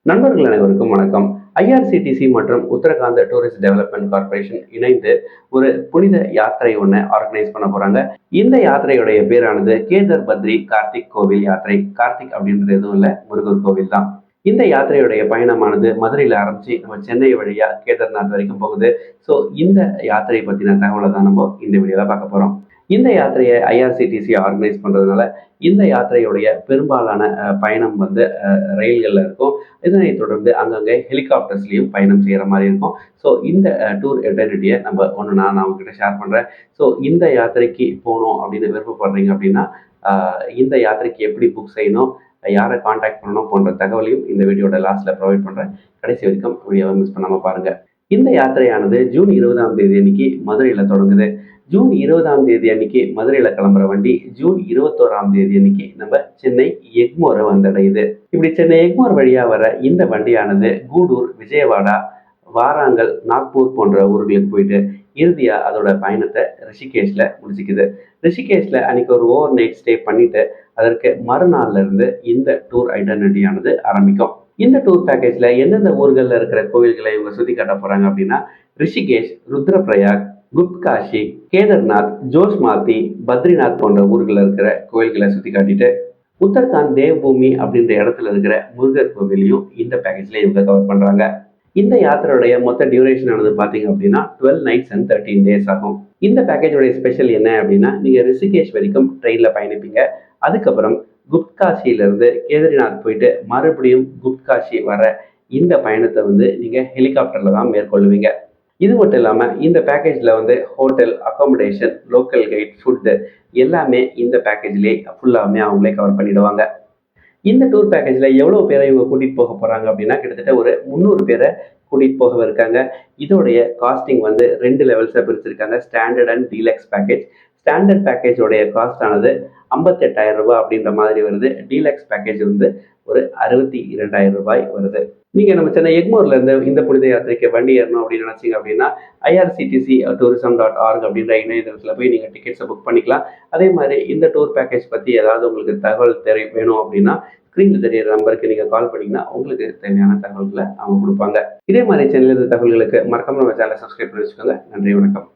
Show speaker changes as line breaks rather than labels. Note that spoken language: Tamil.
நண்பர்கள் அனைவருக்கும் வணக்கம். ஐஆர்சிடிசி மற்றும் உத்தரகாண்ட் டூரிஸ்ட் டெவலப்மெண்ட் கார்ப்பரேஷன் இணைந்து ஒரு புனித யாத்திரை ஒண்ணு ஆர்கனைஸ் பண்ண போறாங்க. இந்த யாத்திரையுடைய பேரானது கேதர் பத்ரி கார்த்திக் கோவில் யாத்திரை. கார்த்திக் அப்படின்றது எதுவும் இல்ல, முருகர் கோவில் தான். இந்த யாத்திரையுடைய பயணமானது மதுரையில ஆரம்பிச்சு நம்ம சென்னை வழியா கேதார்நாத் வரைக்கும் போகுது. ஸோ இந்த யாத்திரை பத்தின தகவலை தான் நம்ம இந்த வீடியோல பார்க்க போறோம். இந்த யாத்திரையை ஐஆர்சிடிசி ஆர்கனைஸ் பண்றதுனால இந்த யாத்திரையுடைய பெரும்பாலான பயணம் வந்து ரயில்கள்ல இருக்கும். இதனைத் தொடர்ந்து அங்கங்கே ஹெலிகாப்டர்ஸ்லையும் பயணம் செய்கிற மாதிரி இருக்கும். ஸோ இந்த டூர் எட்டர்னிட்டியை நம்ம ஒன்றுனா நான் உங்ககிட்ட ஷேர் பண்ணுறேன். ஸோ இந்த யாத்திரைக்கு போகணும் அப்படின்னு விருப்பப்படுறீங்க அப்படின்னா இந்த யாத்திரைக்கு எப்படி புக் செய்யணும், யாரை காண்டாக்ட் பண்ணணும் போன்ற தகவலையும் இந்த வீடியோட லாஸ்ட்டில் ப்ரொவைட் பண்ணுறேன். கடைசி வரைக்கும் வீடியோவை மிஸ் பண்ணாமல் பாருங்கள். இந்த யாத்திரையானது ஜூன் 20ஆம் தேதி அன்னைக்கு மதுரையில் தொடங்குது. ஜூன் 20ஆம் தேதி அன்னைக்கு மதுரையில் கிளம்புற வண்டி ஜூன் 21ஆம் தேதி அன்னைக்கு நம்ம சென்னை எக்மோரை வந்தடையுது. இப்படி சென்னை எக்மோர் வழியா வர இந்த வண்டியானது கூடூர், விஜயவாடா, வாராங்கல், நாக்பூர் போன்ற ஊர்களுக்கு போயிட்டு இறுதியா அதோட பயணத்தை ரிஷிகேஷ்ல முடிச்சுக்குது. ரிஷிகேஷ்ல அன்னைக்கு ஒரு ஓவர் நைட் ஸ்டே பண்ணிட்டு அதற்கு மறுநாள்ல இருந்து இந்த டூர் ஐடென்டிட்டியானது ஆரம்பிக்கும். இந்த டூர் பேக்கேஜ்ல எந்தெந்த ஊர்கள்ல இருக்கிற கோவில்களை இவங்க சுத்தி காட்ட போறாங்க அப்படின்னா ரிஷிகேஷ், ருத்ரபிரயாக், குப்காஷி, கேதார்நாத், ஜோஷ்மாத்தி, பத்ரிநாத் போன்ற ஊர்களில் இருக்கிற கோவில்களை சுத்தி காட்டிட்டு உத்தரகாண்ட் தேவ்பூமி அப்படின்ற இடத்துல இருக்கிற முருகர் கோவிலையும் இந்த பேக்கேஜ்ல இவங்க கவர் பண்றாங்க. இந்த யாத்திரையுடைய மொத்த டியூரேஷன் ஆனது பாத்தீங்க அப்படின்னா 12 நைட்ஸ் அண்ட் 13 டேஸ் ஆகும். இந்த பேக்கேஜோடைய ஸ்பெஷல் என்ன அப்படின்னா நீங்க ரிஷிகேஷ் வரைக்கும் ட்ரெயின்ல பயணிப்பீங்க. அதுக்கப்புறம் குப்காஷியில இருந்து கேதார்நாத் போயிட்டு மறுபடியும் குப்காஷி வர இந்த பயணத்தை வந்து நீங்க ஹெலிகாப்டர்ல தான் மேற்கொள்வீங்க. இது மட்டும் இல்லாமல் இந்த பேக்கேஜில் வந்து hotel, accommodation, local guide, food எல்லாமே இந்த பேக்கேஜ்லேயே ஃபுல்லாமே அவங்களே கவர் பண்ணிடுவாங்க. இந்த டூர் பேக்கேஜில் எவ்வளோ பேரை இவங்க கூட்டிகிட்டு போக போகிறாங்க அப்படின்னா கிட்டத்தட்ட ஒரு 300 பேரை கூட்டிகிட்டு போக இருக்காங்க. இதோடைய காஸ்டிங் வந்து 2 லெவல்ஸாக பிரிச்சிருக்காங்க, standard and deluxe package. Standard பேக்கேஜோடைய காஸ்ட் ஆனது 58,000 ரூபாய் அப்படின்ற மாதிரி வருது. டீலக்ஸ் பேக்கேஜ் வந்து ஒரு 62,000 ரூபாய் வருது. நீங்க நம்ம சென்னை எக்மோர்ல இருந்து இந்த புனித யாத்திரைக்கு வண்டி ஏறணும் அப்படின்னு நினைச்சீங்க அப்படின்னா ஐஆர்சிடிசி tourism.org அப்படின்ற இணையதளத்தில் போய் நீங்க டிக்கெட்ஸை புக் பண்ணிக்கலாம். அதே மாதிரி இந்த டூர் பேக்கேஜ் பத்தி ஏதாவது உங்களுக்கு தகவல் வேணும் அப்படின்னா ஸ்கிரீன்ல தெரியிற நம்பருக்கு நீங்க கால் பண்ணீங்கன்னா உங்களுக்கு தேவையான தகவல்களை அவங்க கொடுப்பாங்க. இதே மாதிரி சென்னையில இருந்த தகவல்களுக்கு மறக்காம நம்ம சேனலை சப்ஸ்கிரைப் பண்ணி வச்சுக்கோங்க. நன்றி, வணக்கம்.